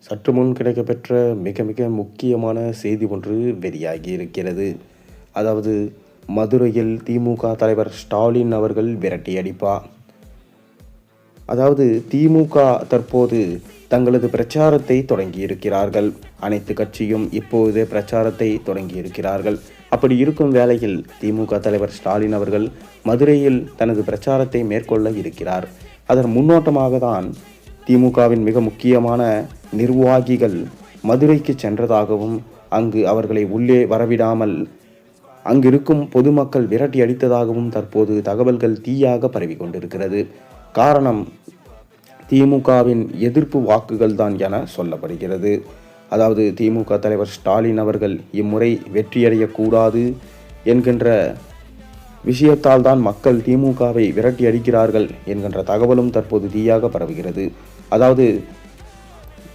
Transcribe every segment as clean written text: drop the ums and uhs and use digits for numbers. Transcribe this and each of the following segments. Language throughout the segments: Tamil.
சற்று முன் கிடைக்கப்பெற்ற மிக மிக முக்கியமான செய்தி ஒன்று வெளியாகி இருக்கிறது. அதாவது மதுரையில் திமுக தலைவர் ஸ்டாலின் அவர்கள் விரட்டியடிப்பா. அதாவது திமுக தற்போது தங்களது பிரச்சாரத்தை தொடங்கியிருக்கிறார்கள். அனைத்து கட்சியும் இப்போது பிரச்சாரத்தை தொடங்கியிருக்கிறார்கள். அப்படி இருக்கும் வேளையில் திமுக தலைவர் ஸ்டாலின் அவர்கள் மதுரையில் தனது பிரச்சாரத்தை மேற்கொள்ள இருக்கிறார். அதன் முன்னோட்டமாக தான் திமுகவின் மிக முக்கியமான நிர்வாகிகள் மதுரைக்கு சென்றதாகவும் அங்கு அவர்களை உள்ளே வரவிடாமல் அங்கிருக்கும் பொதுமக்கள் விரட்டி அடித்ததாகவும் தற்போது தகவல்கள் தீயாக பரவி கொண்டிருக்கிறது. காரணம் திமுகவின் எதிர்ப்பு வாக்குகள் தான் என சொல்லப்படுகிறது. அதாவது திமுக தலைவர் ஸ்டாலின் அவர்கள் இம்முறை வெற்றியடையக்கூடாது என்கின்ற விஷயத்தால் தான் மக்கள் திமுகவை விரட்டி அடிக்கிறார்கள் என்கின்ற தகவலும் தற்போது தீயாக பரவுகிறது. அதாவது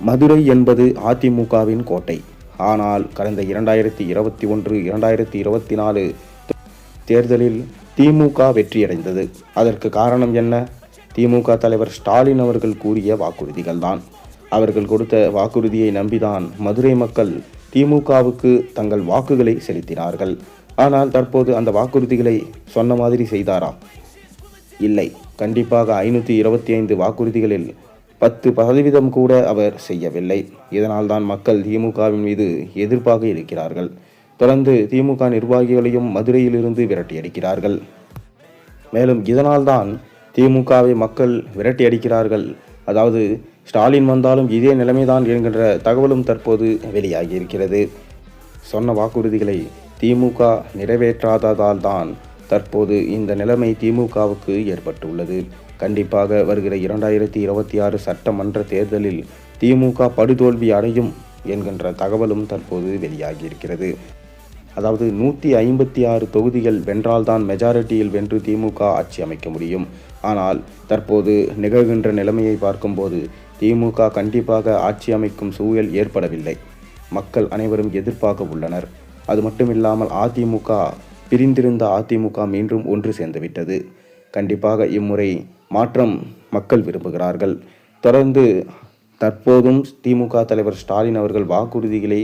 மதுரை என்பது அதிமுகவின் கோட்டை. ஆனால் கடந்த 2021, 2024 தேர்தலில் திமுக வெற்றியடைந்தது. அதற்கு காரணம் என்ன? திமுக தலைவர் ஸ்டாலின் அவர்கள் கூறிய வாக்குறுதிகள் தான். அவர்கள் கொடுத்த வாக்குறுதியை நம்பிதான் மதுரை மக்கள் திமுகவுக்கு தங்கள் வாக்குகளை செலுத்தினார்கள். ஆனால் தற்போது அந்த வாக்குறுதிகளை சொன்ன மாதிரி செய்தாரா? இல்லை. கண்டிப்பாக 525 வாக்குறுதிகளில் 10% கூட அவர் செய்யவில்லை. இதனால் தான் மக்கள் திமுகவின் மீது எதிர்ப்பாக இருக்கிறார்கள். தொடர்ந்து திமுக நிர்வாகிகளையும் மதுரையிலிருந்து விரட்டியடிக்கிறார்கள். மேலும் இதனால் தான் திமுகவை மக்கள் விரட்டி அடிக்கிறார்கள். அதாவது ஸ்டாலின் வந்தாலும் இதே நிலைமைதான் என்கின்ற தகவலும் தற்போது வெளியாகி இருக்கிறது. சொன்ன வாக்குறுதிகளை திமுக நிறைவேற்றாததால் தான் தற்போது இந்த நிலைமை திமுகவுக்கு ஏற்பட்டுள்ளது. கண்டிப்பாக வருகிற 2026 சட்டமன்ற தேர்தலில் திமுக படுதோல்வி அடையும் என்கின்ற தகவலும் தற்போது வெளியாகி இருக்கிறது. அதாவது 156 தொகுதிகள் வென்றால்தான் மெஜாரிட்டியில் வென்று திமுக ஆட்சி அமைக்க முடியும். ஆனால் தற்போது நிகழ்கின்ற நிலைமையை பார்க்கும்போது திமுக கண்டிப்பாக ஆட்சி அமைக்கும் சூழல் ஏற்படவில்லை. மக்கள் அனைவரும் எதிர்ப்பாக உள்ளனர். அது மட்டுமில்லாமல் அதிமுக பிரிந்திருந்த அதிமுக மீண்டும் ஒன்று சேர்ந்துவிட்டது. கண்டிப்பாக இம்முறை மாற்றம் மக்கள் விரும்புகிறார்கள். தொடர்ந்து தற்போதும் திமுக தலைவர் ஸ்டாலின் அவர்கள் வாக்குறுதிகளை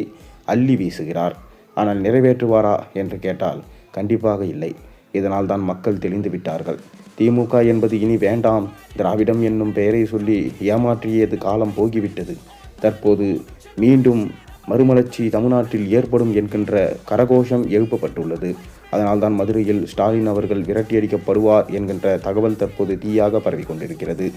அள்ளி வீசுகிறார். ஆனால் நிறைவேற்றுவாரா என்று கேட்டால் கண்டிப்பாக இல்லை. இதனால் தான் மக்கள் தெளிந்து விட்டார்கள். திமுக என்பது இனி வேண்டாம், திராவிடம் என்னும் பெயரை சொல்லி ஏமாற்றியது காலம் போகிவிட்டது. தற்போது மீண்டும் மறுமலர்ச்சி தமிழ்நாட்டில் ஏற்படும் என்கின்ற கரகோஷம் எழுப்பப்பட்டுள்ளது. அதனால்தான் மதுரையில் ஸ்டாலின் அவர்கள் விரட்டியடிக்கப்படுவார் என்கின்ற தகவல் தற்போது தீயாக பரவி கொண்டிருக்கிறது.